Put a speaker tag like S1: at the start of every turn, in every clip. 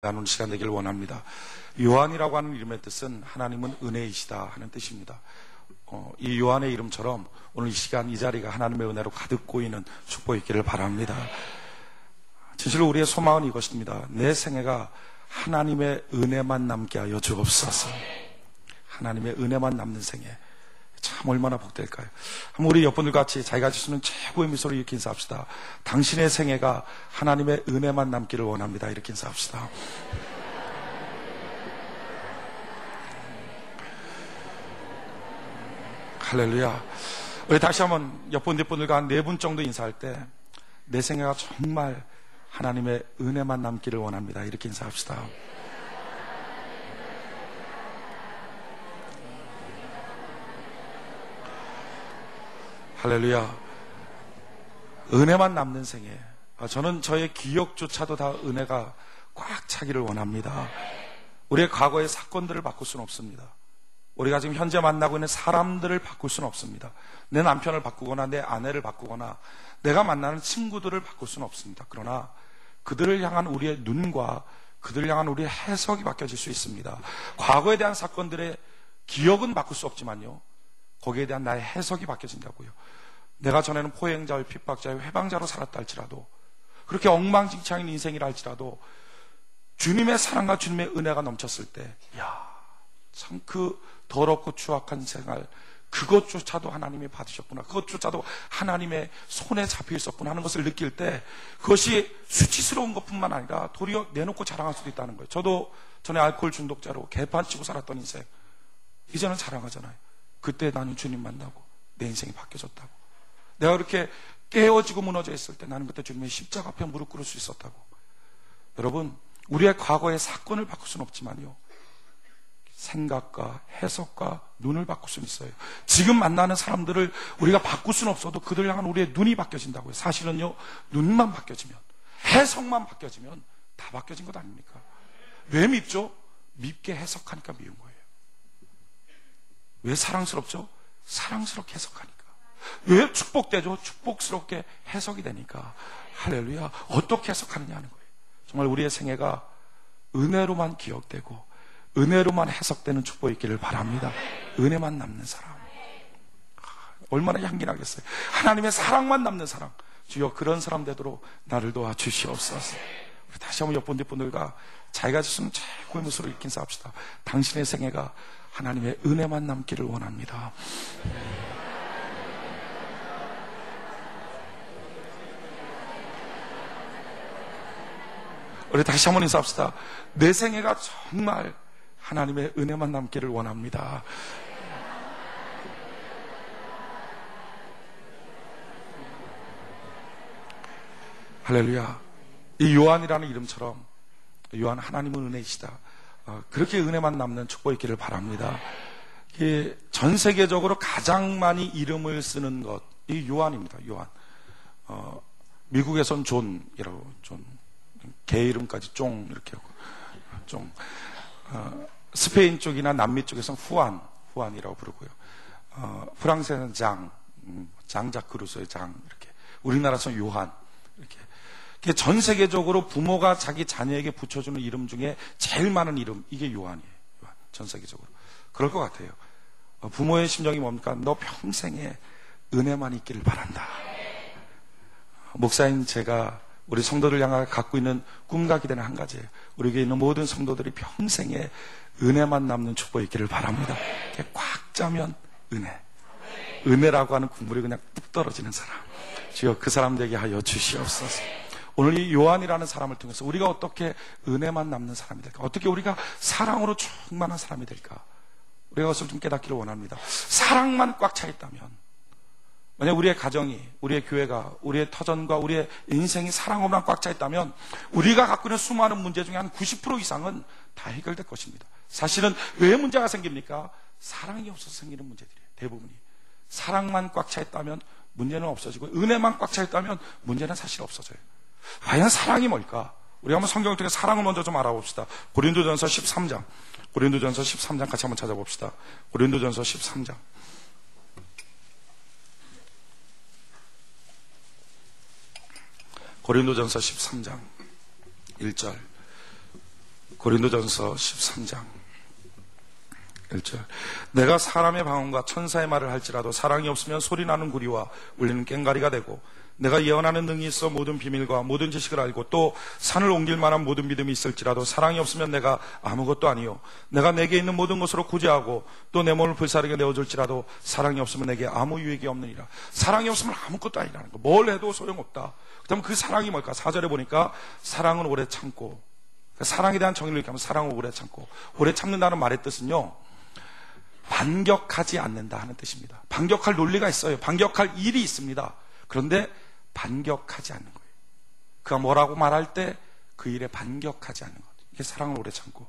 S1: 나누는 시간 되기를 원합니다. 요한이라고 하는 이름의 뜻은 하나님은 은혜이시다 하는 뜻입니다. 이 요한의 이름처럼 오늘 이 시간 이 자리가 하나님의 은혜로 가득 고이는 축복이 있기를 바랍니다. 진실로 우리의 소망은 이것입니다. 내 생애가 하나님의 은혜만 남게 하여 주옵소서. 하나님의 은혜만 남는 생애, 참 얼마나 복될까요? 한번 우리 옆분들 같이 자기가 지수는 최고의 미소를 이렇게 인사합시다. 당신의 생애가 하나님의 은혜만 남기를 원합니다. 이렇게 인사합시다. 할렐루야. 우리 다시 한번 옆분 뒷분들과 한 4분 정도 인사할 때 내 생애가 정말 하나님의 은혜만 남기를 원합니다. 이렇게 인사합시다. 할렐루야. 은혜만 남는 생애. 저는 저의 기억조차도 다 은혜가 꽉 차기를 원합니다. 우리의 과거의 사건들을 바꿀 수는 없습니다. 우리가 지금 현재 만나고 있는 사람들을 바꿀 수는 없습니다. 내 남편을 바꾸거나 내 아내를 바꾸거나 내가 만나는 친구들을 바꿀 수는 없습니다. 그러나 그들을 향한 우리의 눈과 그들을 향한 우리의 해석이 바뀌어질 수 있습니다. 과거에 대한 사건들의 기억은 바꿀 수 없지만요, 거기에 대한 나의 해석이 바뀌어진다고요. 내가 전에는 포행자의 핍박자의 회방자로 살았다 할지라도, 그렇게 엉망진창인 인생이라 할지라도 주님의 사랑과 주님의 은혜가 넘쳤을 때, 참 그 더럽고 추악한 생활, 그것조차도 하나님이 받으셨구나, 그것조차도 하나님의 손에 잡혀 있었구나 하는 것을 느낄 때, 그것이 수치스러운 것뿐만 아니라 도리어 내놓고 자랑할 수도 있다는 거예요. 저도 전에 알코올 중독자로 개판 치고 살았던 인생, 이제는 자랑하잖아요. 그때 나는 주님 만나고 내 인생이 바뀌어졌다고. 내가 그렇게 깨어지고 무너져 있을 때 나는 그때 주님의 십자가 앞에 무릎 꿇을 수 있었다고. 여러분, 우리의 과거의 사건을 바꿀 수는 없지만요, 생각과 해석과 눈을 바꿀 수는 있어요. 지금 만나는 사람들을 우리가 바꿀 수는 없어도 그들 향한 우리의 눈이 바뀌어진다고요. 사실은요, 눈만 바뀌어지면, 해석만 바뀌어지면 다 바뀌어진 것 아닙니까? 왜 밉죠? 밉게 해석하니까 미운 거예요. 왜 사랑스럽죠? 사랑스럽게 해석하니까. 왜 축복되죠? 축복스럽게 해석이 되니까. 할렐루야. 어떻게 해석하느냐 하는 거예요. 정말 우리의 생애가 은혜로만 기억되고 은혜로만 해석되는 축복이 있기를 바랍니다. 은혜만 남는 사람, 얼마나 향기나겠어요. 하나님의 사랑만 남는 사람, 주여 그런 사람 되도록 나를 도와주시옵소서. 다시 한번 옆분 뒷분들과 자기가 지수는 최고의 모습으로 이렇게 인사합시다. 당신의 생애가 하나님의 은혜만 남기를 원합니다. 우리 다시 한번 인사합시다. 내 생애가 정말 하나님의 은혜만 남기를 원합니다. 할렐루야. 이 요한이라는 이름처럼, 요한 하나님은 은혜이시다, 그렇게 은혜만 남는 축복이 있기를 바랍니다. 전 세계적으로 가장 많이 이름을 쓰는 것, 이 요한입니다. 요한. 미국에선 존이라고, 존, 개 이름까지 쫑 이렇게 하고, 쫑. 스페인 쪽이나 남미 쪽에서는 후안이라고 부르고요. 프랑스에는 장자크 루소의 장, 이렇게. 우리나라에서는 요한, 이렇게. 전 세계적으로 부모가 자기 자녀에게 붙여주는 이름 중에 제일 많은 이름, 이게 요한이에요. 요한. 전 세계적으로. 그럴 것 같아요. 부모의 심정이 뭡니까? 너 평생에 은혜만 있기를 바란다. 목사인 제가 우리 성도들 향해 갖고 있는 꿈과 기대는 한 가지예요. 우리 교회에 있는 모든 성도들이 평생에 은혜만 남는 축복이 있기를 바랍니다. 꽉 짜면 은혜. 은혜라고 하는 국물이 그냥 뚝 떨어지는 사람, 주여 그 사람 되게 하여 주시옵소서. 오늘 이 요한이라는 사람을 통해서 우리가 어떻게 은혜만 남는 사람이 될까? 어떻게 우리가 사랑으로 충만한 사람이 될까? 우리가 그것을 좀 깨닫기를 원합니다. 사랑만 꽉 차 있다면, 만약 우리의 가정이, 우리의 교회가, 우리의 터전과 우리의 인생이 사랑으로만 꽉 차 있다면 우리가 갖고 있는 수많은 문제 중에 한 90% 이상은 다 해결될 것입니다. 사실은 왜 문제가 생깁니까? 사랑이 없어서 생기는 문제들이에요. 대부분이. 사랑만 꽉 차 있다면 문제는 없어지고, 은혜만 꽉 차 있다면 문제는 사실 없어져요. 과연 사랑이 뭘까? 우리 한번 성경을 통해 사랑을 먼저 좀 알아봅시다. 고린도전서 13장, 고린도전서 13장 같이 한번 찾아봅시다. 고린도전서 13장. 고린도전서 13장 1절. 고린도전서 13장 1절. 내가 사람의 방언과 천사의 말을 할지라도 사랑이 없으면 소리나는 구리와 울리는 꽹과리가 되고, 내가 예언하는 능이 있어 모든 비밀과 모든 지식을 알고 또 산을 옮길 만한 모든 믿음이 있을지라도 사랑이 없으면 내가 아무것도 아니요, 내가 내게 있는 모든 것으로 구제하고 또 내 몸을 불사르게 내어줄지라도 사랑이 없으면 내게 아무 유익이 없느니라. 사랑이 없으면 아무것도 아니라는 거. 뭘 해도 소용없다. 그다음 그 사랑이 뭘까? 4절에 보니까 사랑은 오래 참고, 사랑에 대한 정의를 이렇게 하면 사랑은 오래 참고, 오래 참는다는 말의 뜻은요, 반격하지 않는다 하는 뜻입니다. 반격할 논리가 있어요. 반격할 일이 있습니다. 그런데 반격하지 않는 거예요. 그가 뭐라고 말할 때 그 일에 반격하지 않는 것. 이게 사랑을 오래 참고.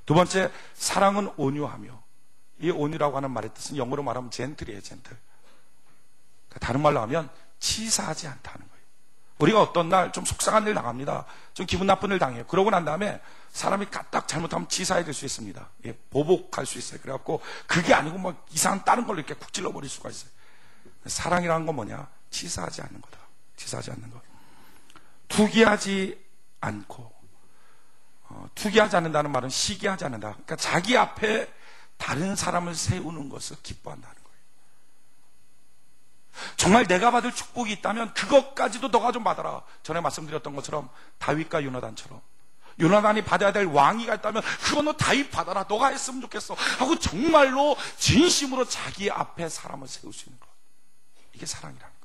S1: 두 번째, 사랑은 온유하며. 이 온유라고 하는 말의 뜻은 영어로 말하면 젠틀이에요. 젠틀. 다른 말로 하면 치사하지 않다는 거예요. 우리가 어떤 날 좀 속상한 일 당합니다. 좀 기분 나쁜 일 당해요. 그러고 난 다음에 사람이 까딱 잘못하면 치사해질 수 있습니다. 예, 보복할 수 있어요. 그래갖고 그게 아니고 뭐 이상한 다른 걸로 이렇게 쿡 찔러버릴 수가 있어요. 사랑이라는 건 뭐냐? 치사하지 않는 거다. 치사하지 않는 것. 투기하지 않고, 투기하지 않는다는 말은 시기하지 않는다. 그러니까 자기 앞에 다른 사람을 세우는 것을 기뻐한다는 거예요. 정말 내가 받을 축복이 있다면 그것까지도 너가 좀 받아라. 전에 말씀드렸던 것처럼 다윗과 요나단처럼, 요나단이 받아야 될 왕위가 있다면 그거 너 다윗 받아라. 너가 했으면 좋겠어 하고 정말로 진심으로 자기 앞에 사람을 세울 수 있는 것. 이게 사랑이라는 거예요.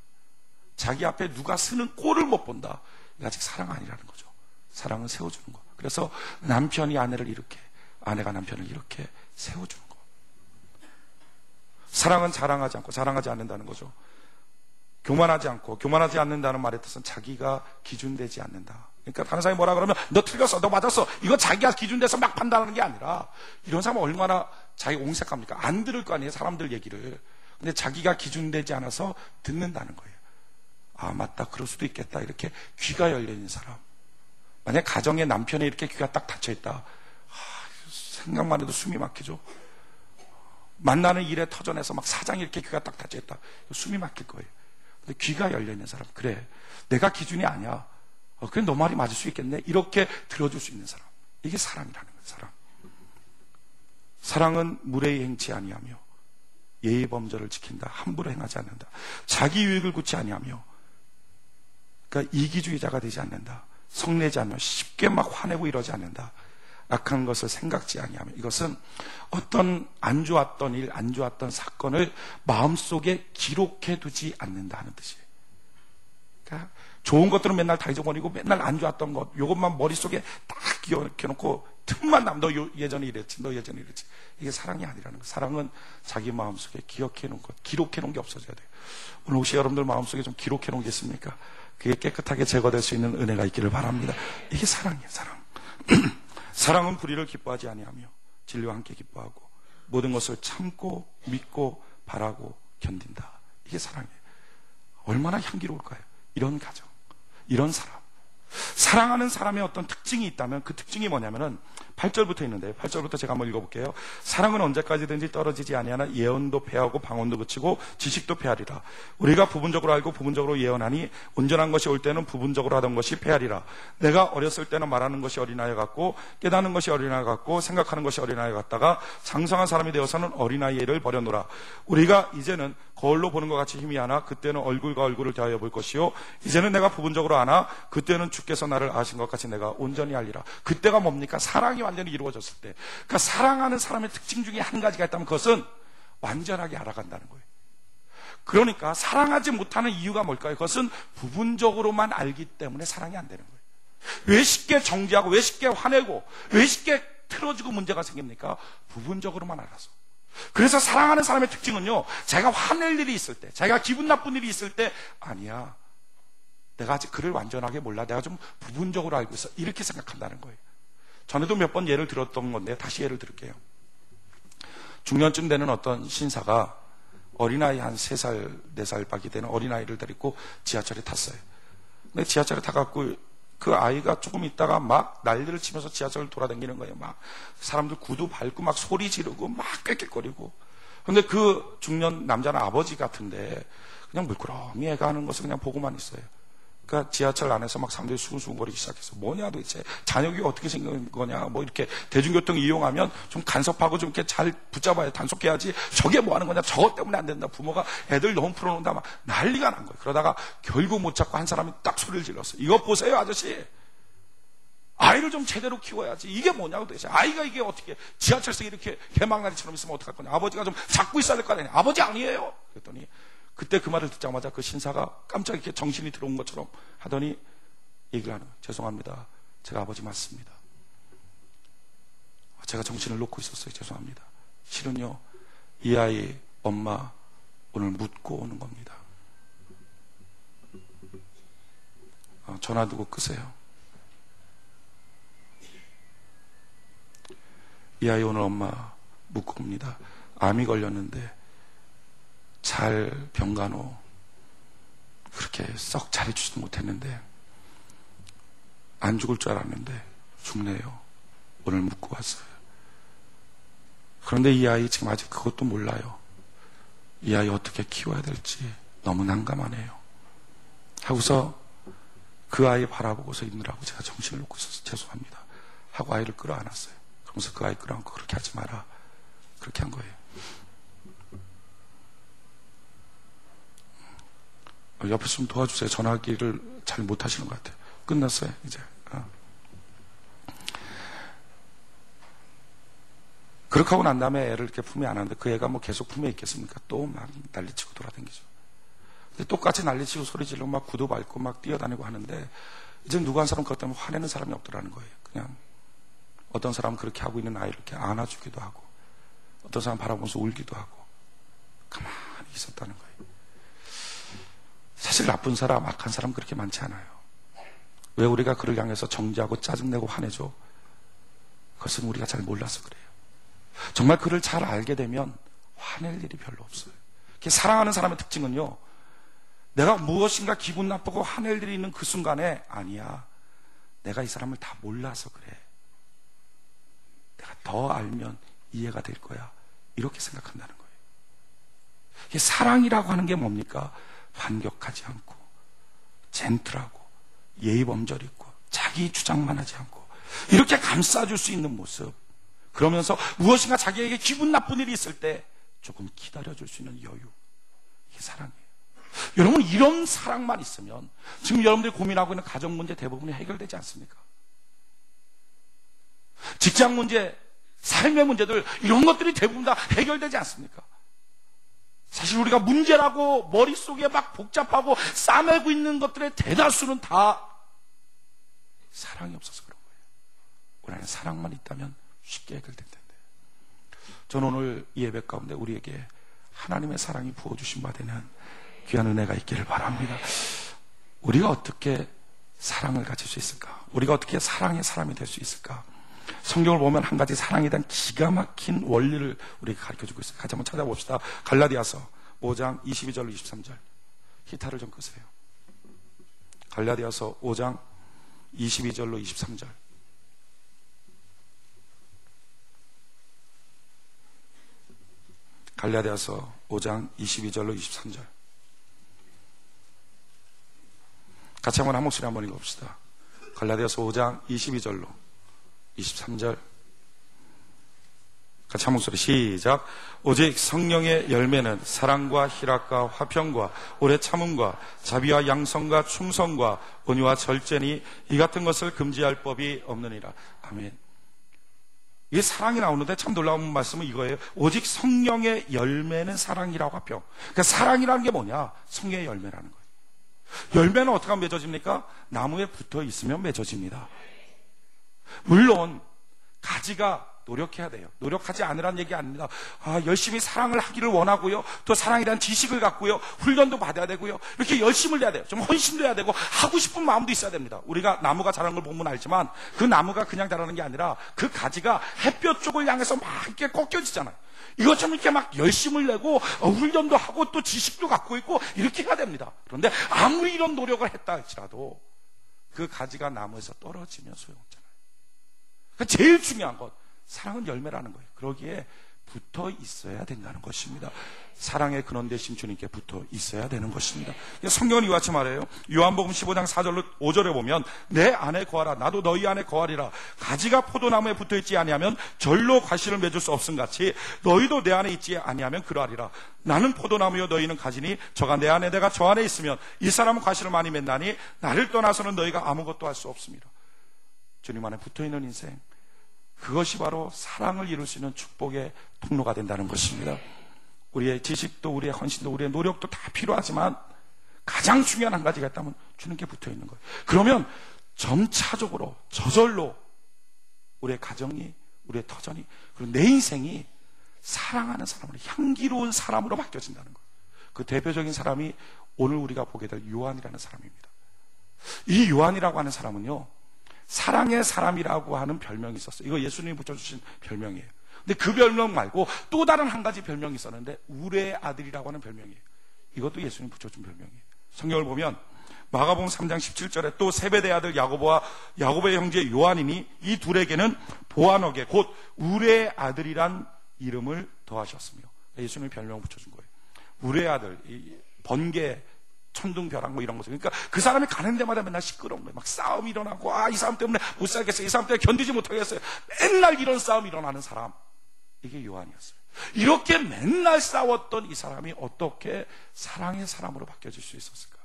S1: 자기 앞에 누가 쓰는 꼴을 못 본다. 이게 아직 사랑 아니라는 거죠. 사랑은 세워주는 거. 그래서 남편이 아내를 이렇게, 아내가 남편을 이렇게 세워주는 거. 사랑은 자랑하지 않고 자랑하지 않는다는 거죠. 교만하지 않고, 교만하지 않는다는 말의 뜻은 자기가 기준되지 않는다. 그러니까 다른 사람이 뭐라 그러면 너 틀렸어, 너 맞았어, 이거 자기가 기준돼서 막 판단하는 게 아니라, 이런 사람은 얼마나 자기 옹색합니까? 안 들을 거 아니에요, 사람들 얘기를. 근데 자기가 기준되지 않아서 듣는다는 거예요. 아, 맞다, 그럴 수도 있겠다. 이렇게 귀가 열려있는 사람. 만약 가정에 남편이 이렇게 귀가 딱 닫혀있다, 생각만 해도 숨이 막히죠. 만나는 일에 터전에서 막 사장이 이렇게 귀가 딱 닫혀있다, 숨이 막힐 거예요. 근데 귀가 열려있는 사람, 그래, 내가 기준이 아니야, 그래, 너 말이 맞을 수 있겠네, 이렇게 들어줄 수 있는 사람. 이게 사랑이라는 거예요. 사랑. 사랑은 무례히 행치 아니하며 예의 범절을 지킨다. 함부로 행하지 않는다. 자기 유익을 굳지 아니하며, 그러니까 이기주의자가 되지 않는다. 성내지 않으며 쉽게 막 화내고 이러지 않는다. 악한 것을 생각지 아니하며. 이것은 어떤 안 좋았던 일, 안 좋았던 사건을 마음속에 기록해 두지 않는다 하는 뜻이에요. 그러니까 좋은 것들은 맨날 다 잊어버리고 맨날 안 좋았던 것, 이것만 머릿속에 딱 기억해놓고 틈만 나면 너 예전에 이랬지, 너 예전에 이랬지. 이게 사랑이 아니라는 거예요. 사랑은 자기 마음속에 기억해놓은 것, 기록해놓은 게 없어져야 돼요. 오늘 혹시 여러분들 마음속에 좀 기록해놓은 게 있습니까? 그게 깨끗하게 제거될 수 있는 은혜가 있기를 바랍니다. 이게 사랑이에요. 사랑. 사랑은 불의를 기뻐하지 아니하며 진리와 함께 기뻐하고 모든 것을 참고 믿고 바라고 견딘다. 이게 사랑이에요. 얼마나 향기로울까요? 이런 가정, 이런 사람. 사랑하는 사람의 어떤 특징이 있다면 그 특징이 뭐냐면은 8절부터 있는데요. 8절부터 제가 한번 읽어볼게요. 사랑은 언제까지든지 떨어지지 아니하나 예언도 패하고 방언도 그치고 지식도 패하리라. 우리가 부분적으로 알고 부분적으로 예언하니 온전한 것이 올 때는 부분적으로 하던 것이 패하리라. 내가 어렸을 때는 말하는 것이 어린아이 같고 깨닫는 것이 어린아이 같고 생각하는 것이 어린아이 같다가 장성한 사람이 되어서는 어린아이를 버려놓으라. 우리가 이제는 거울로 보는 것 같이 희미하나 그때는 얼굴과 얼굴을 대하여 볼 것이요 이제는 내가 부분적으로 아나 그때는 주께서 나를 아신 것 같이 내가 온전히 알리라. 그때가 뭡니까? 사랑이 완전히 이루어졌을 때. 그러니까 사랑하는 사람의 특징 중에 한 가지가 있다면 그것은 완전하게 알아간다는 거예요. 그러니까 사랑하지 못하는 이유가 뭘까요? 그것은 부분적으로만 알기 때문에 사랑이 안 되는 거예요. 왜 쉽게 정지하고 왜 쉽게 화내고 왜 쉽게 틀어지고 문제가 생깁니까? 부분적으로만 알아서. 그래서 사랑하는 사람의 특징은요, 제가 화낼 일이 있을 때, 제가 기분 나쁜 일이 있을 때, 아니야, 내가 아직 그를 완전하게 몰라, 내가 좀 부분적으로 알고 있어, 이렇게 생각한다는 거예요. 전에도 몇 번 예를 들었던 건데 다시 예를 들을게요. 중년쯤 되는 어떤 신사가 어린아이 한 3살, 4살 밖에 되는 어린아이를 데리고 지하철에 tas어요. 근데 지하철에 타갖고 그 아이가 조금 있다가 막 난리를 치면서 지하철을 돌아다니는 거예요. 막 사람들 구두 밟고 막 소리 지르고 막 꽥꽥거리고. 근데 그 중년 남자는 아버지 같은데 그냥 물끄러미 애가 하는 것을 그냥 보고만 있어요. 그러니까 지하철 안에서 막 사람들이 수근수근거리기 시작해서 뭐냐 도대체 자녀교육 어떻게 생긴 거냐 뭐 이렇게 대중교통 이용하면 좀 간섭하고 좀 이렇게 잘 붙잡아야 단속해야지 저게 뭐 하는 거냐 저것 때문에 안 된다 부모가 애들 너무 풀어놓는다 막 난리가 난 거예요. 그러다가 결국 못 잡고 한 사람이 딱 소리를 질렀어요. 이거 보세요 아저씨, 아이를 좀 제대로 키워야지 이게 뭐냐고 도대체 아이가 이게 어떻게 지하철에서 이렇게 개망나리처럼 있으면 어떡할 거냐, 아버지가 좀 잡고 있어야 될 거 아니냐, 아버지 아니에요. 그랬더니 그때 그 말을 듣자마자 그 신사가 깜짝 이렇게 정신이 들어온 것처럼 하더니 얘기를 하는 거예요. 죄송합니다. 제가 아버지 맞습니다. 제가 정신을 놓고 있었어요. 죄송합니다. 실은요, 이 아이 엄마 오늘 묻고 오는 겁니다. 전화 두고 끄세요. 이 아이 오늘 엄마 묻고 옵니다. 암이 걸렸는데 잘 병간호 그렇게 썩 잘해주지도 못했는데 안 죽을 줄 알았는데 죽네요. 오늘 묻고 왔어요. 그런데 이 아이 지금 아직 그것도 몰라요. 이 아이 어떻게 키워야 될지 너무 난감하네요. 하고서 그 아이 바라보고서 있느라고 제가 정신을 놓고 있어서 죄송합니다 하고 아이를 끌어안았어요. 그러면서 그 아이 끌어안고 그렇게 하지 마라 그렇게 한 거예요. 옆에서 좀 도와주세요. 전화기를 잘 못하시는 것 같아요. 끝났어요 이제. 그렇게 하고 난 다음에 애를 이렇게 품에 안았는데 그 애가 뭐 계속 품에 있겠습니까? 또 막 난리치고 돌아다니죠. 근데 똑같이 난리치고 소리 지르고 막 구두 밟고 막 뛰어다니고 하는데 이제 누구 한 사람 그것 때문에 화내는 사람이 없더라는 거예요. 그냥 어떤 사람은 그렇게 하고 있는 아이를 이렇게 안아주기도 하고 어떤 사람 바라보면서 울기도 하고 가만히 있었다는 거예요. 사실 나쁜 사람, 악한 사람 그렇게 많지 않아요. 왜 우리가 그를 향해서 정죄하고 짜증내고 화내죠? 그것은 우리가 잘 몰라서 그래요. 정말 그를 잘 알게 되면 화낼 일이 별로 없어요. 사랑하는 사람의 특징은요, 내가 무엇인가 기분 나쁘고 화낼 일이 있는 그 순간에 아니야, 내가 이 사람을 다 몰라서 그래, 내가 더 알면 이해가 될 거야, 이렇게 생각한다는 거예요. 이게 사랑이라고 하는 게 뭡니까? 반격하지 않고 젠틀하고 예의범절 있고 자기 주장만 하지 않고 이렇게 감싸줄 수 있는 모습, 그러면서 무엇인가 자기에게 기분 나쁜 일이 있을 때 조금 기다려줄 수 있는 여유, 이게 사랑이에요. 여러분, 이런 사랑만 있으면 지금 여러분들이 고민하고 있는 가정 문제 대부분이 해결되지 않습니까? 직장 문제, 삶의 문제들, 이런 것들이 대부분 다 해결되지 않습니까? 사실 우리가 문제라고 머릿속에 막 복잡하고 싸매고 있는 것들의 대다수는 다 사랑이 없어서 그런 거예요. 우리 안에 사랑만 있다면 쉽게 해결될 텐데. 저는 오늘 이 예배 가운데 우리에게 하나님의 사랑이 부어주신 바 되는 귀한 은혜가 있기를 바랍니다. 우리가 어떻게 사랑을 가질 수 있을까? 우리가 어떻게 사랑의 사람이 될 수 있을까? 성경을 보면 한 가지 사랑에 대한 기가 막힌 원리를 우리가 가르쳐주고 있어요. 같이 한번 찾아봅시다. 갈라디아서 5장 22절로 23절. 기타를 좀 끄세요. 갈라디아서 5장 22절로 23절. 갈라디아서 5장 22절로 23절. 같이 한번 한 목소리 한번 읽어봅시다. 갈라디아서 5장 22절로 23절. 같이 한 목소리 시작. 오직 성령의 열매는 사랑과 희락과 화평과 오래 참음과 자비와 양성과 충성과 온유와 절제니 이 같은 것을 금지할 법이 없느니라. 아멘. 이게 사랑이 나오는데 참 놀라운 말씀은 이거예요. 오직 성령의 열매는 사랑이라고 화평. 그러니까 사랑이라는 게 뭐냐? 성령의 열매라는 거예요. 열매는 어떻게 하면 맺어집니까? 나무에 붙어 있으면 맺어집니다. 물론 가지가 노력해야 돼요. 노력하지 않으라는 얘기 아닙니다. 열심히 사랑을 하기를 원하고요, 또 사랑에 대한 지식을 갖고요, 훈련도 받아야 되고요, 이렇게 열심을 해야 돼요. 좀 헌신도 해야 되고 하고 싶은 마음도 있어야 됩니다. 우리가 나무가 자라는 걸 보면 알지만 그 나무가 그냥 자라는 게 아니라 그 가지가 햇볕 쪽을 향해서 막 이렇게 꺾여지잖아요. 이것처럼 이렇게 막 열심을 내고 훈련도 하고 또 지식도 갖고 있고 이렇게 해야 됩니다. 그런데 아무리 이런 노력을 했다 할지라도 그 가지가 나무에서 떨어지면 소용없잖아요. 그러니까 제일 중요한 것, 사랑은 열매라는 거예요. 그러기에 붙어 있어야 된다는 것입니다. 사랑의 근원 되신 주님께 붙어 있어야 되는 것입니다. 성경은 이와 같이 말해요. 요한복음 15장 4절로 5절에 보면 내 안에 거하라 나도 너희 안에 거하리라. 가지가 포도나무에 붙어 있지 아니하면 절로 과실을 맺을 수 없음같이 너희도 내 안에 있지 아니하면 그러하리라. 나는 포도나무요 너희는 가지니 저가 내 안에 내가 저 안에 있으면 이 사람은 과실을 많이 맺나니 나를 떠나서는 너희가 아무것도 할 수 없습니다. 주님 안에 붙어 있는 인생, 그것이 바로 사랑을 이룰 수 있는 축복의 통로가 된다는 것입니다. 우리의 지식도 우리의 헌신도 우리의 노력도 다 필요하지만 가장 중요한 한 가지가 있다면 주님께 붙어 있는 거예요. 그러면 점차적으로 저절로 우리의 가정이, 우리의 터전이, 그리고 내 인생이 사랑하는 사람으로, 향기로운 사람으로 바뀌어진다는 거예요. 그 대표적인 사람이 오늘 우리가 보게 될 요한이라는 사람입니다. 이 요한이라고 하는 사람은요, 사랑의 사람이라고 하는 별명이 있었어요. 이거 예수님이 붙여주신 별명이에요. 근데 그 별명 말고 또 다른 한 가지 별명이 있었는데 우레의 아들이라고 하는 별명이에요. 이것도 예수님이 붙여준 별명이에요. 성경을 보면 마가복음 3장 17절에 또 세베대의 아들 야고보와 야고보의 형제 요한이니 이 둘에게는 보아너게 곧 우레의 아들이란 이름을 더하셨으며, 예수님이 별명을 붙여준 거예요. 우레의 아들, 번개, 천둥벼락 뭐 이런 거죠. 그러니까 그 사람이 가는 데마다 맨날 시끄러운 거예요. 막 싸움이 일어나고, 이 사람 때문에 못 살겠어요, 이 사람 때문에 견디지 못하겠어요, 맨날 이런 싸움이 일어나는 사람, 이게 요한이었어요. 이렇게 맨날 싸웠던 이 사람이 어떻게 사랑의 사람으로 바뀌어질 수 있었을까?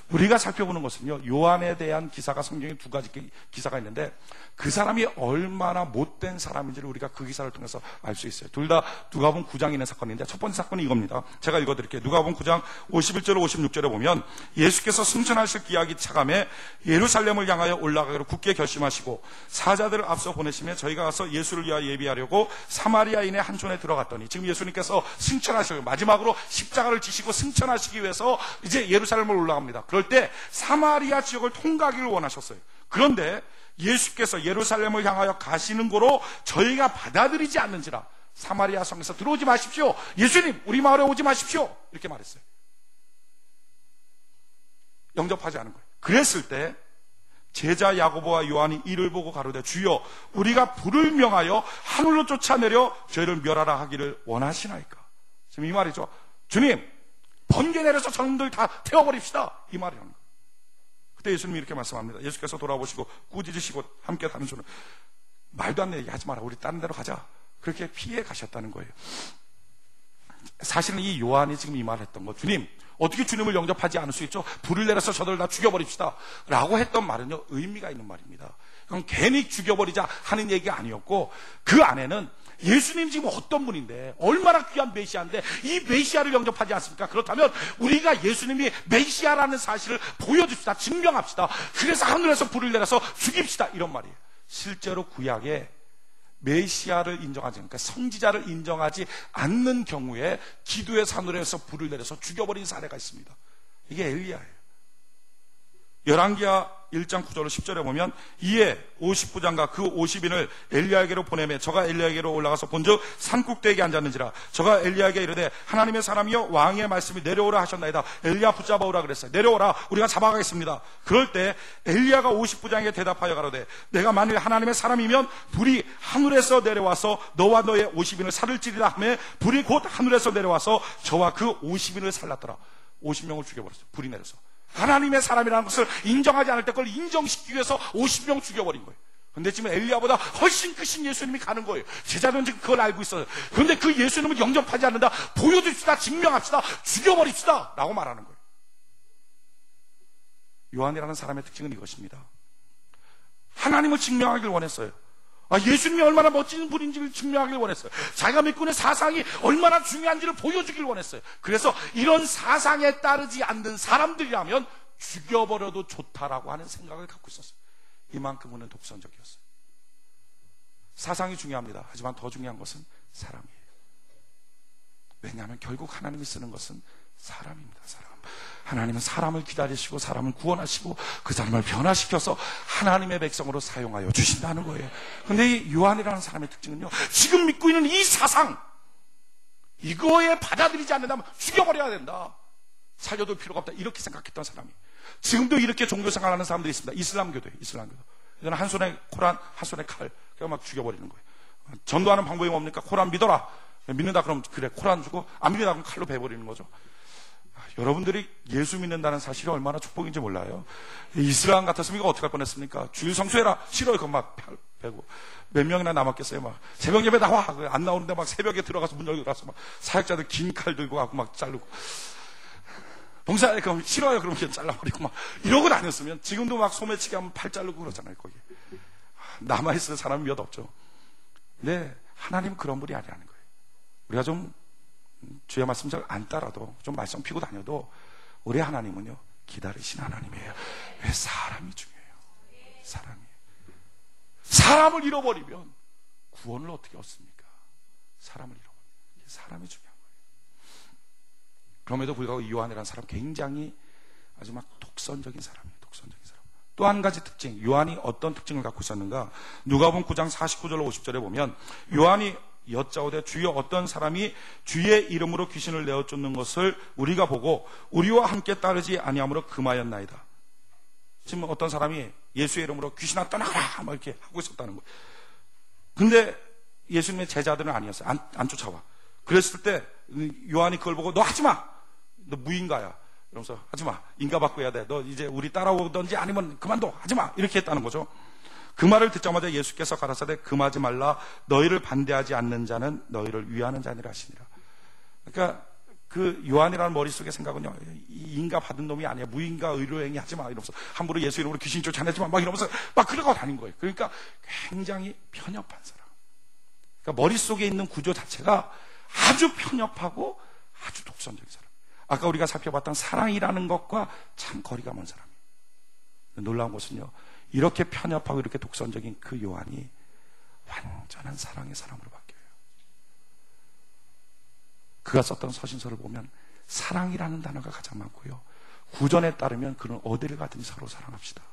S1: 우리가 살펴보는 것은요, 요한에 대한 기사가 성경에 두 가지 기사가 있는데 그 사람이 얼마나 못된 사람인지를 우리가 그 기사를 통해서 알 수 있어요. 둘 다 누가복음 9장에 있는 사건인데 첫 번째 사건이 이겁니다. 제가 읽어드릴게요. 누가복음 9장 51절 56절에 보면 예수께서 승천하실 기약이 차감해 예루살렘을 향하여 올라가기로 굳게 결심하시고 사자들을 앞서 보내시며 저희가 가서 예수를 위하여 예비하려고 사마리아인의 한 촌에 들어갔더니, 지금 예수님께서 승천하실, 마지막으로 십자가를 지시고 승천하시기 위해서 이제 예루살렘을 올라갑니다. 그럴 때 사마리아 지역을 통과하기를 원하셨어요. 그런데 예수께서 예루살렘을 향하여 가시는 거로 저희가 받아들이지 않는지라 사마리아 성에서 들어오지 마십시오. 예수님, 우리 마을에 오지 마십시오. 이렇게 말했어요. 영접하지 않은 거예요. 그랬을 때 제자 야고보와 요한이 이를 보고 가로되 주여, 우리가 불을 명하여 하늘로 쫓아내려 저희를 멸하라 하기를 원하시나이까? 지금 이 말이죠. 주님, 번개 내려서 저놈들 다 태워버립시다, 이 말이라는 거예요. 그때 예수님이 이렇게 말씀합니다. 예수께서 돌아보시고 꾸짖으시고 함께 다른 손을, 말도 안 되는 얘기 하지 마라, 우리 다른 데로 가자, 그렇게 피해 가셨다는 거예요. 사실은 이 요한이 지금 이 말을 했던 거, 주님, 어떻게 주님을 영접하지 않을 수 있죠? 불을 내려서 저들 다 죽여버립시다 라고 했던 말은요, 의미가 있는 말입니다. 그건 괜히 죽여버리자 하는 얘기가 아니었고, 그 안에는 예수님 지금 어떤 분인데, 얼마나 귀한 메시아인데 이 메시아를 영접하지 않습니까? 그렇다면 우리가 예수님이 메시아라는 사실을 보여줍시다, 증명합시다. 그래서 하늘에서 불을 내려서 죽입시다, 이런 말이에요. 실제로 구약에 메시아를 인정하지, 그러니까 선지자를 인정하지 않는 경우에 기도의 하늘에서 불을 내려서 죽여버린 사례가 있습니다. 이게 엘리야예요. 열왕기하 1장 9절 10절에 보면 이에 50부장과 그 50인을 엘리야에게로 보내매 저가 엘리야에게로 올라가서 본즉 산꼭대기에 앉았는지라 저가 엘리야에게 이르되 하나님의 사람이여 왕의 말씀이 내려오라 하셨나이다. 엘리야 붙잡아오라 그랬어요. 내려오라, 우리가 잡아가겠습니다. 그럴 때 엘리야가 50부장에게 대답하여 가로되 내가 만일 하나님의 사람이면 불이 하늘에서 내려와서 너와 너의 50인을 살을 찌리라 하며 불이 곧 하늘에서 내려와서 저와 그 50인을 살랐더라. 50명을 죽여버렸어요. 불이 내려서. 하나님의 사람이라는 것을 인정하지 않을 때 그걸 인정시키기 위해서 50명 죽여버린 거예요. 그런데 지금 엘리야보다 훨씬 크신 예수님이 가는 거예요. 제자들은 지금 그걸 알고 있어요. 그런데 그 예수님을 영접하지 않는다, 보여줍시다, 증명합시다, 죽여버립시다 라고 말하는 거예요. 요한이라는 사람의 특징은 이것입니다. 하나님을 증명하길 원했어요. 예수님이 얼마나 멋진 분인지를 증명하길 원했어요. 자기가 믿고 있는 사상이 얼마나 중요한지를 보여주길 원했어요. 그래서 이런 사상에 따르지 않는 사람들이라면 죽여버려도 좋다라고 하는 생각을 갖고 있었어요. 이만큼은 독선적이었어요. 사상이 중요합니다. 하지만 더 중요한 것은 사람이에요. 왜냐하면 결국 하나님이 쓰는 것은 사람입니다. 사람. 하나님은 사람을 기다리시고 사람을 구원하시고 그 사람을 변화시켜서 하나님의 백성으로 사용하여 주신다는 거예요. 그런데 이 요한이라는 사람의 특징은요, 지금 믿고 있는 이 사상, 이거에 받아들이지 않는다면 죽여버려야 된다, 살려둘 필요가 없다, 이렇게 생각했던 사람이 지금도 이렇게 종교 생활하는 사람들이 있습니다. 이슬람교도예요. 이슬람교도. 이거는 한 손에 코란, 한 손에 칼, 그냥 막 죽여버리는 거예요. 전도하는 방법이 뭡니까? 코란 믿어라. 믿는다 그러면 그래, 코란 주고, 안 믿는다 그러면 칼로 베버리는 거죠. 여러분들이 예수 믿는다는 사실이 얼마나 축복인지 몰라요. 이스라엘 같았으면 이거 어떻게 할 뻔했습니까? 주일 성수해라. 싫어요. 그거 막 베고. 몇 명이나 남았겠어요. 막 새벽 예배 나와. 안 나오는데 막 새벽에 들어가서 문 열고 가서 막 사역자들 긴 칼 들고 가고 막 자르고. 봉사해. 그럼 싫어요. 그러면 그냥 잘라버리고 막 이러고 다녔으면 지금도 막 소매치기 하면 팔 자르고 그러잖아요. 거기. 남아있을 사람이 몇 없죠. 근데 하나님은 그런 분이 아니라는 거예요. 우리가 좀 주의 말씀 잘 안 따라도 좀 말썽 피고 다녀도 우리 하나님은요 기다리신 하나님이에요. 왜? 사람이 중요해요. 사람을 잃어버리면 구원을 어떻게 얻습니까? 사람을 잃어버리면 사람이 중요한 거예요. 그럼에도 불구하고 요한이라는 사람 굉장히 아주 막 독선적인 사람이에요. 독선적인 사람. 또 한 가지 특징, 요한이 어떤 특징을 갖고 있었는가? 누가복음 9장 49절 50절에 보면 요한이 여짜오되 주여 어떤 사람이 주의 이름으로 귀신을 내어 쫓는 것을 우리가 보고 우리와 함께 따르지 아니하므로 금하였나이다. 지금 어떤 사람이 예수의 이름으로 귀신아 떠나가라 막 이렇게 하고 있었다는 거예요. 근데 예수님의 제자들은 아니었어요. 안 쫓아와. 그랬을 때 요한이 그걸 보고 너 하지마, 너 무인가야 이러면서 하지마, 인가 바꿔야 돼, 너 이제 우리 따라오든지 아니면 그만둬, 하지마, 이렇게 했다는 거죠. 그 말을 듣자마자 예수께서 가라사대 금하지 말라, 너희를 반대하지 않는 자는 너희를 위하는 자니라 하시니라. 그러니까 그 요한이라는 머릿속의 생각은요, 인가 받은 놈이 아니야. 무인가 의료행위 하지마 이러면서 함부로 예수 이름으로 귀신 쫓아내지마 막 이러면서 막 그러고 다닌 거예요. 그러니까 굉장히 편협한 사람. 그러니까 머릿속에 있는 구조 자체가 아주 편협하고 아주 독선적인 사람. 아까 우리가 살펴봤던 사랑이라는 것과 참 거리가 먼 사람이에요. 놀라운 것은요, 이렇게 편협하고 이렇게 독선적인 그 요한이 완전한 사랑의 사람으로 바뀌어요. 그가 썼던 서신서를 보면 사랑이라는 단어가 가장 많고요, 구전에 따르면 그는 어디를 가든지 서로 사랑합시다.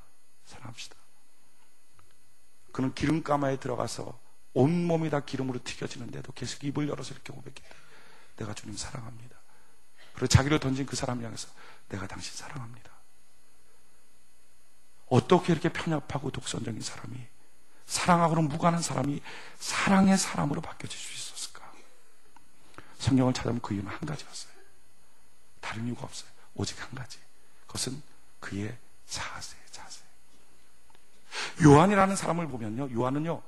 S1: 그는 기름가마에 들어가서 온몸이 다 기름으로 튀겨지는데도 계속 입을 열어서 이렇게 고백해요. 내가 주님 사랑합니다. 그리고 자기를 던진 그 사람을 향해서 내가 당신 사랑합니다. 어떻게 이렇게 편협하고 독선적인 사람이, 사랑하고는 무관한 사람이 사랑의 사람으로 바뀌어질 수 있었을까? 성경을 찾아보면 그 이유는 한 가지였어요. 다른 이유가 없어요. 오직 한 가지. 그것은 그의 자세. 요한이라는 사람을 보면요, 요한은요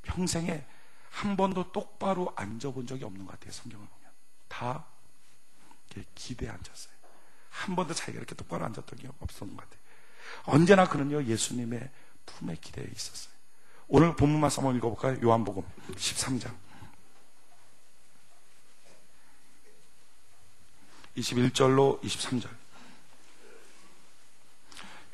S1: 평생에 한 번도 똑바로 앉아본 적이 없는 것 같아요. 성경을 보면 다 이렇게 기대에 앉았어요. 한 번도 자기가 이렇게 똑바로 앉았던 게 없었던 것 같아요. 언제나 그는요 예수님의 품에 기대에 있었어요. 오늘 본문 말씀 한번 읽어볼까요? 요한복음 13장 21절로 23절.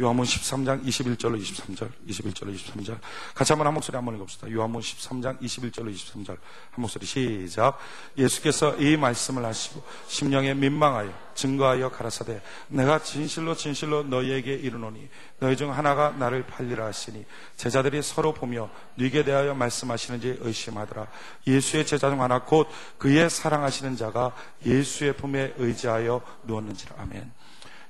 S1: 요한복음 13장 21절로 23절. 같이 한번 한 목소리 한번 읽어봅시다. 요한복음 13장 21절로 23절. 한 목소리 시작. 예수께서 이 말씀을 하시고 심령에 민망하여 증거하여 가라사대 내가 진실로 너희에게 이르노니 너희 중 하나가 나를 팔리라 하시니 제자들이 서로 보며 네게 대하여 말씀하시는지 의심하더라. 예수의 제자 중 하나 곧 그의 사랑하시는 자가 예수의 품에 의지하여 누웠는지라. 아멘.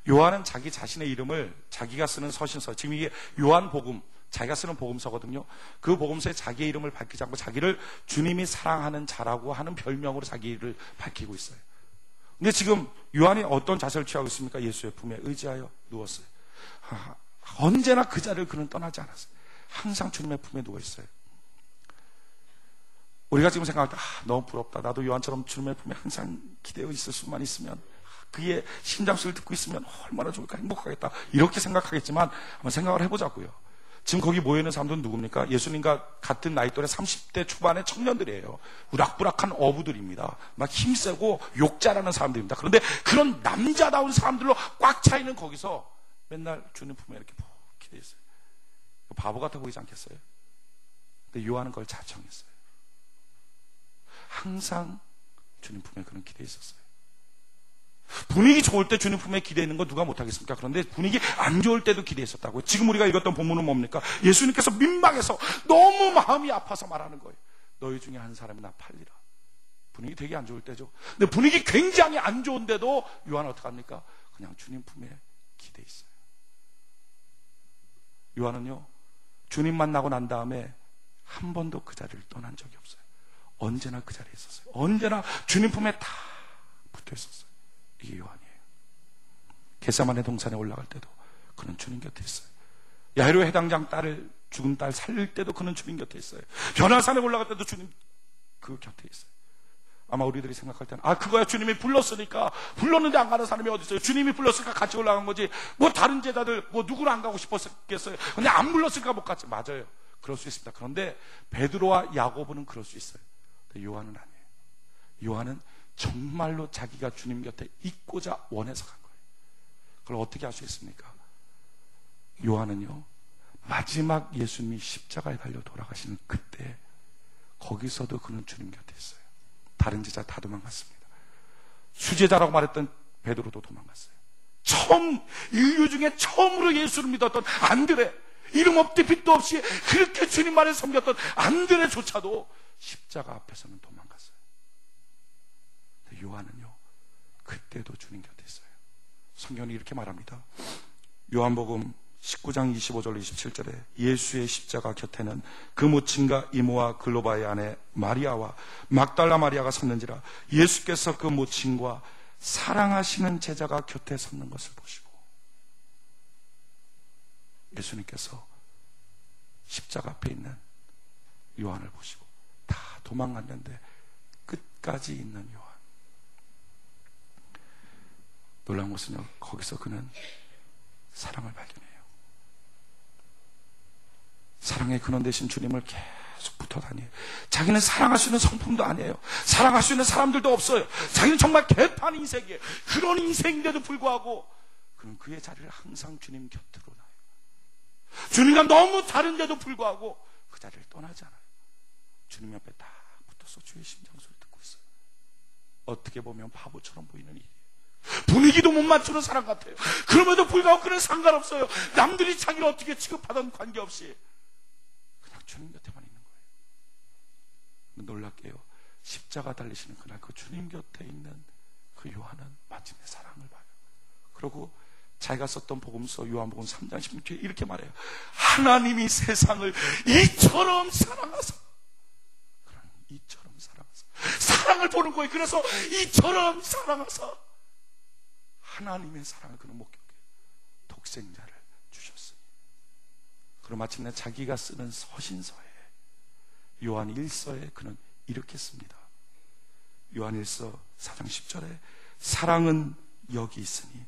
S1: 요한은 자기 자신의 이름을 자기가 쓰는 서신서, 지금 이게 요한복음, 자기가 쓰는 복음서거든요. 그 복음서에 자기의 이름을 밝히지 않고 자기를 주님이 사랑하는 자라고 하는 별명으로 자기를 밝히고 있어요. 근데 지금 요한이 어떤 자세를 취하고 있습니까? 예수의 품에 의지하여 누웠어요. 언제나 그 자리를 그는 떠나지 않았어요. 항상 주님의 품에 누워있어요. 우리가 지금 생각할 때 너무 부럽다, 나도 요한처럼 주님의 품에 항상 기대어 있을 수만 있으면, 그의 심장소리를 듣고 있으면 얼마나 좋을까, 행복하겠다, 이렇게 생각하겠지만 한번 생각을 해보자고요. 지금 거기 모여있는 사람들은 누굽니까? 예수님과 같은 나이 또래 30대 초반의 청년들이에요. 우락부락한 어부들입니다. 막 힘세고 욕잘하는 사람들입니다. 그런데 그런 남자다운 사람들로 꽉 차있는 거기서 맨날 주님 품에 이렇게 푹 기대있어요. 바보 같아 보이지 않겠어요? 근데 요한은 그걸 자청했어요. 항상 주님 품에 그런 기대에 있었어요. 분위기 좋을 때 주님 품에 기대 있는 거 누가 못하겠습니까? 그런데 분위기 안 좋을 때도 기대했었다고요. 지금 우리가 읽었던 본문은 뭡니까? 예수님께서 민망해서 너무 마음이 아파서 말하는 거예요. 너희 중에 한 사람이 나 팔리라. 분위기 되게 안 좋을 때죠. 근데 분위기 굉장히 안 좋은데도 요한은 어떡합니까? 그냥 주님 품에 기대 있어요. 요한은요 주님 만나고 난 다음에 한 번도 그 자리를 떠난 적이 없어요. 언제나 그 자리에 있었어요. 언제나 주님 품에 다 붙어 있었어요. 이게 요한이에요. 겟세마네 동산에 올라갈 때도 그는 주님 곁에 있어요. 야이로 해당장 딸을, 죽은 딸 살릴 때도 그는 주님 곁에 있어요. 변화산에 올라갈 때도 주님 그 곁에 있어요. 아마 우리들이 생각할 때는 그거야, 주님이 불렀으니까, 불렀는데 안 가는 사람이 어디 있어요? 주님이 불렀으니까 같이 올라간 거지, 뭐 다른 제자들 뭐 누구나 안 가고 싶었겠어요? 근데 안 불렀으니까 못 갔지. 맞아요, 그럴 수 있습니다. 그런데 베드로와 야고보는 그럴 수 있어요. 근데 요한은 아니에요. 요한은 정말로 자기가 주님 곁에 있고자 원해서 간 거예요. 그걸 어떻게 알 수 있습니까? 요한은요, 마지막 예수님이 십자가에 달려 돌아가시는 그때 거기서도 그는 주님 곁에 있어요. 다른 제자 다 도망갔습니다. 수제자라고 말했던 베드로도 도망갔어요. 인류 중에 처음으로 예수를 믿었던 안드레, 이름 없디 빛도 없이 그렇게 주님만을 섬겼던 안드레조차도 십자가 앞에서는 도망갔어요. 근데 요한은요, 그때도 주님 곁에 있어요. 성경이 이렇게 말합니다. 요한복음 19장 25절 27절에 예수의 십자가 곁에는 그 모친과 이모와 글로바의 아내 마리아와 막달라 마리아가 섰는지라. 예수께서 그 모친과 사랑하시는 제자가 곁에 섰는 것을 보시고, 예수님께서 십자가 앞에 있는 요한을 보시고 다 도망갔는데 끝까지 있는 요한. 놀라운 것은요, 거기서 그는 사랑을 발견해요. 사랑의 근원 되신 주님을 계속 붙어 다녀요. 자기는 사랑할 수 있는 성품도 아니에요. 사랑할 수 있는 사람들도 없어요. 자기는 정말 개판 인생이에요. 그런 인생인데도 불구하고 그는 그의 자리를 항상 주님 곁으로 놔요. 주님과 너무 다른데도 불구하고 그 자리를 떠나지 않아요. 주님 옆에 딱 붙어서 주의 심장 소리 듣고 있어요. 어떻게 보면 바보처럼 보이는 일이에요. 분위기도 못 맞추는 사람 같아요. 그럼에도 불구하고 그는 상관없어요. 남들이 자기를 어떻게 취급하든 관계없이 그냥 주님 곁에만 있는 거예요. 놀랍게요, 십자가 달리시는 그날 그 주님 곁에 있는 그 요한은 마침내 사랑을 봐요. 그리고 자기가 썼던 복음서 요한복음 3장 16절에 이렇게 말해요. 하나님이 세상을 이처럼 사랑하사, 그런 이처럼 사랑하사, 사랑을 보는 거예요. 그래서 이처럼 사랑하사 하나님의 사랑을 그는 목격해요. 독생자를 주셨으니. 그리고 마침내 자기가 쓰는 서신서에, 요한 1서에 그는 이렇게 씁니다. 요한 1서 4장 10절에 사랑은 여기 있으니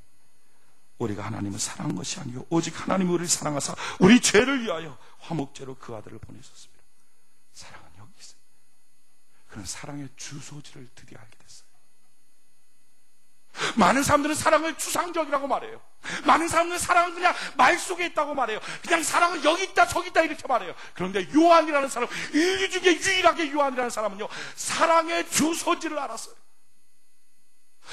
S1: 우리가 하나님을 사랑한 것이 아니요 오직 하나님이 우리를 사랑하사 우리 죄를 위하여 화목제로 그 아들을 보내셨습니다. 사랑은 여기 있어요. 그는 사랑의 주소지를 드디어 알게 됐어요. 많은 사람들은 사랑을 추상적이라고 말해요. 많은 사람들은 사랑은 그냥 말 속에 있다고 말해요. 그냥 사랑은 여기 있다 저기 있다 이렇게 말해요. 그런데 요한이라는 사람, 인류 중에 유일하게 요한이라는 사람은요, 사랑의 주소지를 알았어요.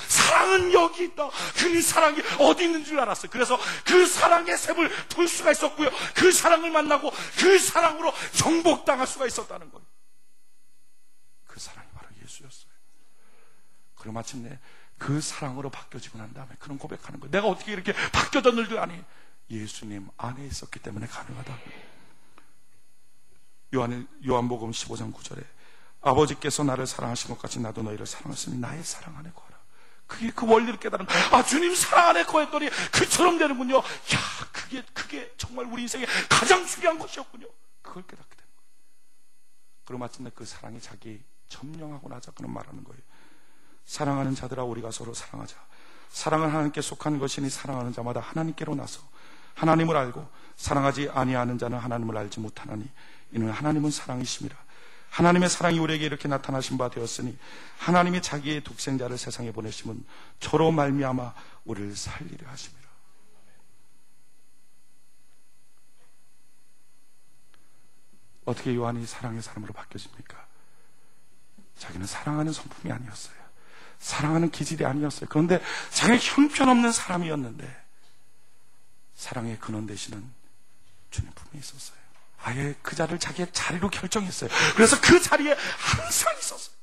S1: 사랑은 여기 있다. 그 사랑이 어디 있는 줄 알았어요. 그래서 그 사랑의 샘을 풀 수가 있었고요, 그 사랑을 만나고 그 사랑으로 정복당할 수가 있었다는 거예요. 그 사랑이 바로 예수였어요. 그리고 마침내 그 사랑으로 바뀌어지고 난 다음에 그는 고백하는 거예요. 내가 어떻게 이렇게 바뀌어졌는지 아니, 예수님 안에 있었기 때문에 가능하다. 요한복음 15장 9절에 아버지께서 나를 사랑하신 것 같이 나도 너희를 사랑했으니 나의 사랑 안에 거하라. 그게 그 원리를 깨달은, 주님 사랑 안에 거했더니 그처럼 되는군요. 그게 정말 우리 인생에 가장 중요한 것이었군요. 그걸 깨닫게 되는 거예요. 그리고 마침내 그 사랑이 자기 점령하고 나자 그는 말하는 거예요. 사랑하는 자들아 우리가 서로 사랑하자. 사랑은 하나님께 속한 것이니 사랑하는 자마다 하나님께로 나서 하나님을 알고 사랑하지 아니하는 자는 하나님을 알지 못하나니 이는 하나님은 사랑이심이라. 하나님의 사랑이 우리에게 이렇게 나타나신 바 되었으니 하나님이 자기의 독생자를 세상에 보내심은 저로 말미암아 우리를 살리려 하심이라. 어떻게 요한이 사랑의 사람으로 바뀌어집니까? 자기는 사랑하는 성품이 아니었어요. 사랑하는 기질이 아니었어요. 그런데 자기는 형편없는 사람이었는데 사랑의 근원 되시는 주님 품에 있었어요. 아예 그 자리를 자기의 자리로 결정했어요. 그래서 그 자리에 항상 있었어요.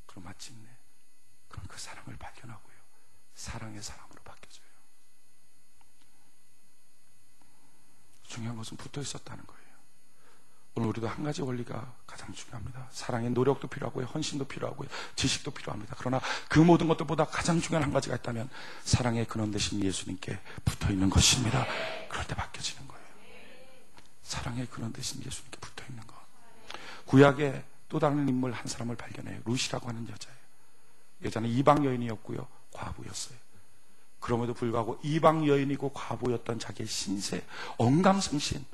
S1: 그럼 마침내 그런 그 사랑을 발견하고요, 사랑의 사람으로 바뀌어져요. 중요한 것은 붙어 있었다는 거예요. 오늘 우리도 한 가지 원리가 가장 중요합니다. 사랑의 노력도 필요하고요, 헌신도 필요하고요, 지식도 필요합니다. 그러나 그 모든 것들보다 가장 중요한 한 가지가 있다면 사랑의 근원 되신 예수님께 붙어있는 것입니다. 그럴 때 바뀌어지는 거예요. 사랑의 근원 되신 예수님께 붙어있는 것. 구약에 또 다른 인물 한 사람을 발견해요. 루시라고 하는 여자예요. 여자는 이방 여인이었고요, 과부였어요. 그럼에도 불구하고 이방 여인이고 과부였던 자기의 신세, 언감성신,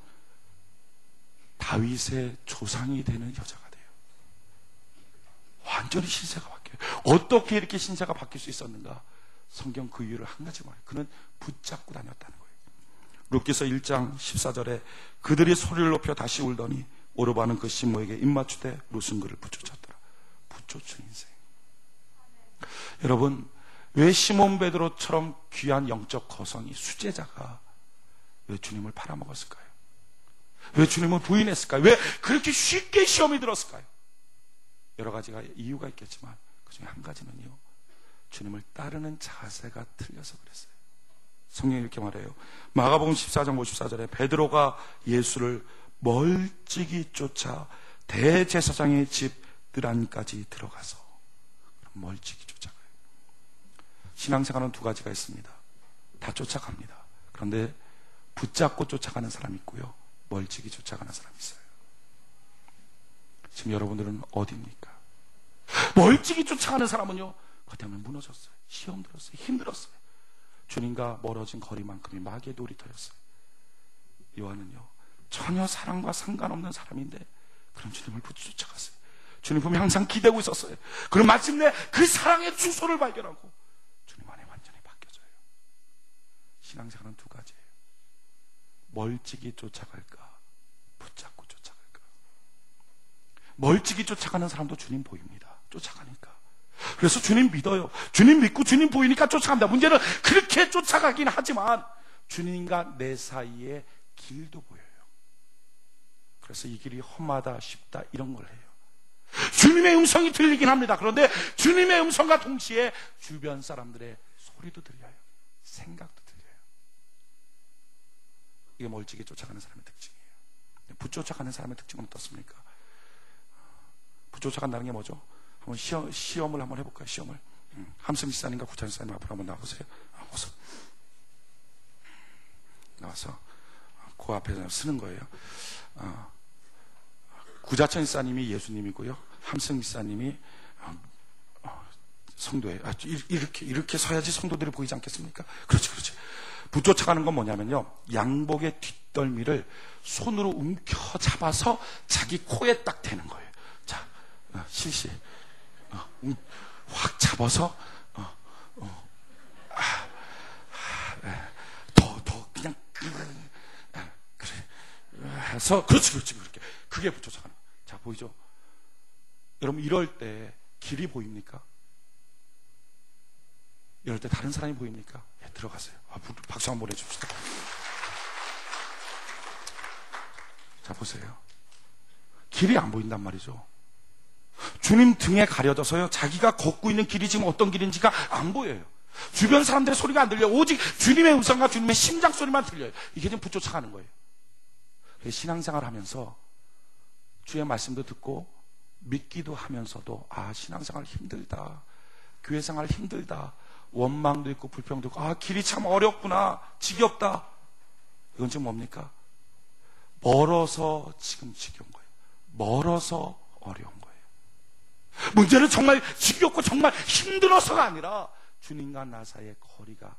S1: 다윗의 조상이 되는 여자가 돼요. 완전히 신세가 바뀌어요. 어떻게 이렇게 신세가 바뀔 수 있었는가? 성경 그 이유를 한 가지 말해요. 그는 붙잡고 다녔다는 거예요. 룻기서 1장 14절에 그들이 소리를 높여 다시 울더니 오르바는 그 신모에게 입맞추되 룻은 그를 붙여쳤더라. 붙여친 인생. 여러분, 왜 시몬 베드로처럼 귀한 영적 거성이, 수제자가 왜 주님을 팔아먹었을까요? 왜 주님을 부인했을까요? 왜 그렇게 쉽게 시험이 들었을까요? 여러 가지가 이유가 있겠지만 그 중에 한 가지는요, 주님을 따르는 자세가 틀려서 그랬어요. 성경이 이렇게 말해요. 마가복음 14장 54절에 베드로가 예수를 멀찍이 쫓아 대제사장의 집 뜰안까지 들어가서, 멀찍이 쫓아가요. 신앙생활은 두 가지가 있습니다. 다 쫓아갑니다. 그런데 붙잡고 쫓아가는 사람이 있고요, 멀찍이 쫓아가는 사람이 있어요. 지금 여러분들은 어디입니까? 멀찍이 쫓아가는 사람은요, 그 때문에 무너졌어요. 시험 들었어요. 힘들었어요. 주님과 멀어진 거리만큼이 마귀의 놀이터였어요. 요한은요, 전혀 사랑과 상관없는 사람인데 그런 주님을 쫓아갔어요. 주님 보면 항상 기대고 있었어요. 그럼 마침내 그 사랑의 주소를 발견하고 주님 안에 완전히 바뀌어져요. 신앙생활은 두 가지예요. 멀찍이 쫓아갈까, 붙잡고 쫓아갈까. 멀찍이 쫓아가는 사람도 주님 보입니다. 쫓아가니까. 그래서 주님 믿어요. 주님 믿고 주님 보이니까 쫓아갑니다. 문제는 그렇게 쫓아가긴 하지만 주님과 내 사이에 길도 보여요. 그래서 이 길이 험하다, 쉽다, 이런 걸 해요. 주님의 음성이 들리긴 합니다. 그런데 주님의 음성과 동시에 주변 사람들의 소리도 들려요. 생각도 들려요. 이게 멀찍이 쫓아가는 사람의 특징이에요. 붙쫓아가는 사람의 특징은 어떻습니까? 붙쫓아간다는 게 뭐죠? 한번 시험을 한번 해볼까요? 시험을. 함승 지사님과 구찬 지사님 앞으로 한번 나와보세요. 어서 나와서 그 앞에 쓰는 거예요. 구자천 지사님이 예수님이고요, 함승 지사님이 성도예요. 이렇게 서야지 성도들이 보이지 않겠습니까? 그렇지. 붙쫓아가는 건 뭐냐면요, 양복의 뒷덜미를 손으로 움켜 잡아서 자기 코에 딱 대는 거예요. 자, 실시. 확 잡아서 더 그냥 그래 해서 그렇지 그렇게 그게 붙여서 가는. 자, 보이죠? 여러분, 이럴 때 길이 보입니까? 이럴 때 다른 사람이 보입니까? 네, 들어가세요. 박수 한번 보내줍시다. 자, 보세요. 길이 안 보인단 말이죠. 주님 등에 가려져서요, 자기가 걷고 있는 길이 지금 어떤 길인지가 안 보여요. 주변 사람들의 소리가 안 들려요. 오직 주님의 음성과 주님의 심장 소리만 들려요. 이게 지금 붙쫓아가는 거예요. 신앙생활 하면서 주의 말씀도 듣고 믿기도 하면서도, 신앙생활 힘들다, 교회생활 힘들다, 원망도 있고 불평도 있고, 길이 참 어렵구나, 지겹다. 이건 지금 뭡니까? 멀어서 지금 지겨운 거예요. 멀어서 어려운 거예요. 문제는 정말 지겹고 정말 힘들어서가 아니라 주님과 나 사이의 거리가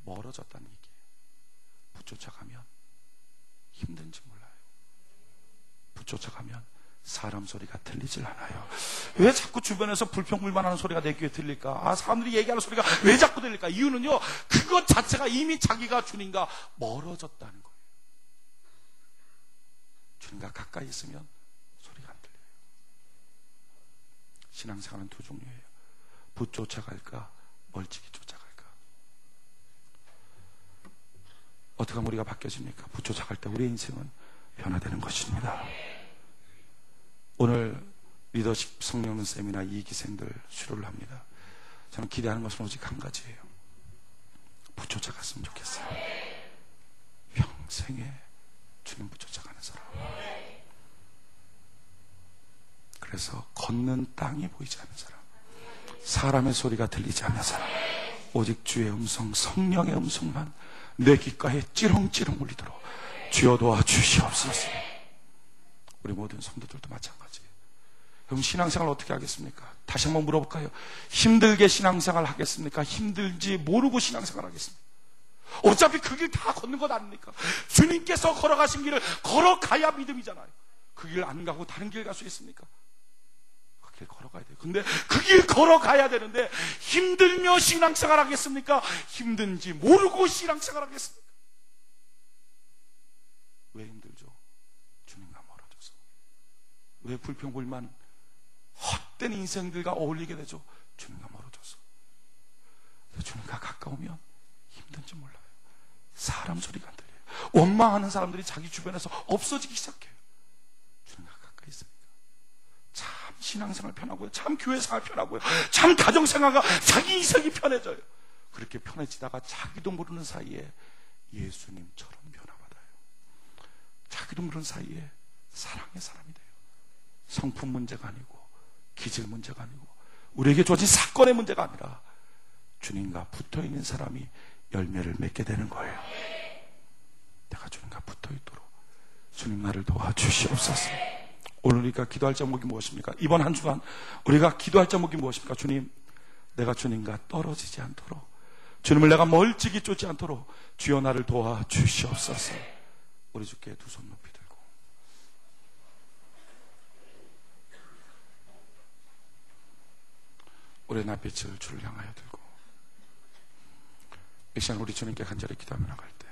S1: 멀어졌다는 얘기예요. 붙쫓아가면 힘든지 몰라요. 붙쫓아가면 사람 소리가 들리질 않아요. 왜 자꾸 주변에서 불평불만하는 소리가 내 귀에 들릴까? 사람들이 얘기하는 소리가 왜 자꾸 들릴까? 이유는요, 그것 자체가 이미 자기가 주님과 멀어졌다는 거예요. 주님과 가까이 있으면 소리가 안 들려요. 신앙생활은 두 종류예요. 붙쫓아갈까, 멀찍이 쫓아갈까. 어떻게 하면 우리가 바뀌어집니까? 붙쫓아갈 때 우리의 인생은 변화되는 것입니다. 오늘 리더십 성령 세미나 2기생들 수료를 합니다. 저는 기대하는 것은 오직 한 가지예요. 붙쫓아갔으면 좋겠어요. 평생에 주님 붙쫓아가는 사람. 그래서 걷는 땅이 보이지 않는 사람, 사람의 소리가 들리지 않는 사람, 오직 주의 음성, 성령의 음성만 내 귓가에 찌렁찌렁 울리도록 주여 도와주시옵소서. 우리 모든 성도들도 마찬가지. 그럼 신앙생활 어떻게 하겠습니까? 다시 한번 물어볼까요? 힘들게 신앙생활 하겠습니까? 힘들지 모르고 신앙생활 하겠습니까? 어차피 그 길 다 걷는 것 아닙니까? 주님께서 걸어가신 길을 걸어가야 믿음이잖아요. 그 길 안 가고 다른 길 갈 수 있습니까? 그 길 걸어가야 돼요. 근데 그 길 걸어가야 되는데 힘들며 신앙생활 하겠습니까? 힘든지 모르고 신앙생활 하겠습니까? 왜 힘들죠? 주님과 멀어져서. 왜 불평불만 헛된 인생들과 어울리게 되죠? 주님과 멀어져서. 주님과 가까우면 힘든지 몰라요. 사람 소리가 안 들려요. 원망하는 사람들이 자기 주변에서 없어지기 시작해요. 주님과 가까이 있으니까 참 신앙생활 편하고요, 참 교회생활 편하고요, 참 가정생활과 자기 인생이 편해져요. 그렇게 편해지다가 자기도 모르는 사이에 예수님처럼 변화받아요. 자기도 모르는 사이에 사랑의 사람이 돼요. 성품 문제가 아니고 기질 문제가 아니고 우리에게 주어진 사건의 문제가 아니라 주님과 붙어있는 사람이 열매를 맺게 되는 거예요. 내가 주님과 붙어있도록 주님 나를 도와주시옵소서. 오늘 우리가 기도할 제목이 무엇입니까? 이번 한 주간 우리가 기도할 제목이 무엇입니까? 주님, 내가 주님과 떨어지지 않도록, 주님을 내가 멀찍이 쫓지 않도록 주여 나를 도와주시옵소서. 우리 주께 두 손 높이 들고 우리의 낯빛을 주를 향하여 들고 이 시간 우리 주님께 간절히 기도하며 나갈 때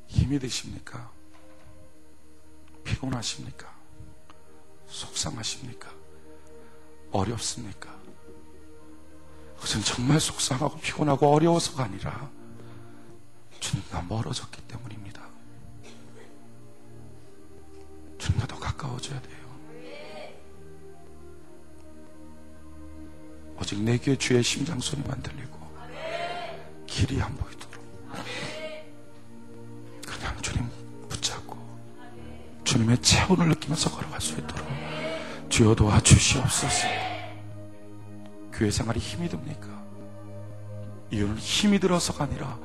S1: 힘이 드십니까? 피곤하십니까? 속상하십니까? 어렵습니까? 그것은 정말 속상하고 피곤하고 어려워서가 아니라 주님과 멀어졌기 때문입니다. 주님과 더 가까워져야 돼요. 오직 내 귀에 주의 심장 소리만 들리고 길이 안 보이도록 그냥 주님 붙잡고 주님의 체온을 느끼면서 걸어갈 수 있도록 주여 도와주시옵소서. 교회 생활이 힘이 듭니까? 이유는 힘이 들어서가 아니라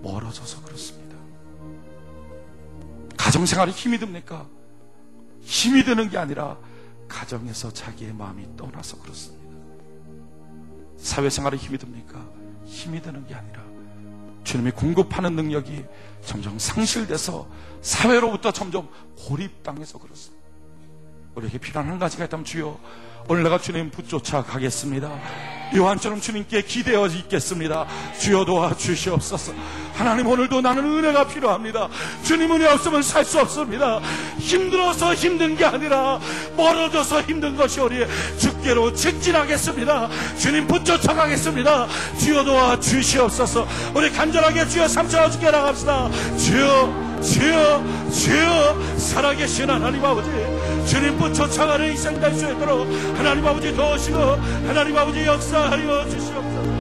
S1: 멀어져서 그렇습니다. 가정생활이 힘이 듭니까? 힘이 드는 게 아니라 가정에서 자기의 마음이 떠나서 그렇습니다. 사회생활에 힘이 듭니까? 힘이 드는 게 아니라 주님이 공급하는 능력이 점점 상실돼서 사회로부터 점점 고립당해서 그렇습니다. 우리에게 필요한 한 가지가 있다면 주여, 오늘 내가 주님 붙쫓아 가겠습니다. 요한처럼 주님께 기대어 있겠습니다. 주여 도와주시옵소서. 하나님, 오늘도 나는 은혜가 필요합니다. 주님 은혜 없으면 살 수 없습니다. 힘들어서 힘든 게 아니라 멀어져서 힘든 것이 오니 주께로 직진하겠습니다. 주님 붙쫓아 가겠습니다. 주여 도와주시옵소서. 우리 간절하게 주여 삼천하 주께 나갑시다. 주여, 주여, 주여. 살아계신 하나님 아버지, 주님 붙쫓아가는 이 생달 수 있도록 하나님 아버지 도우시고 하나님 아버지 역사하여 주시옵소서.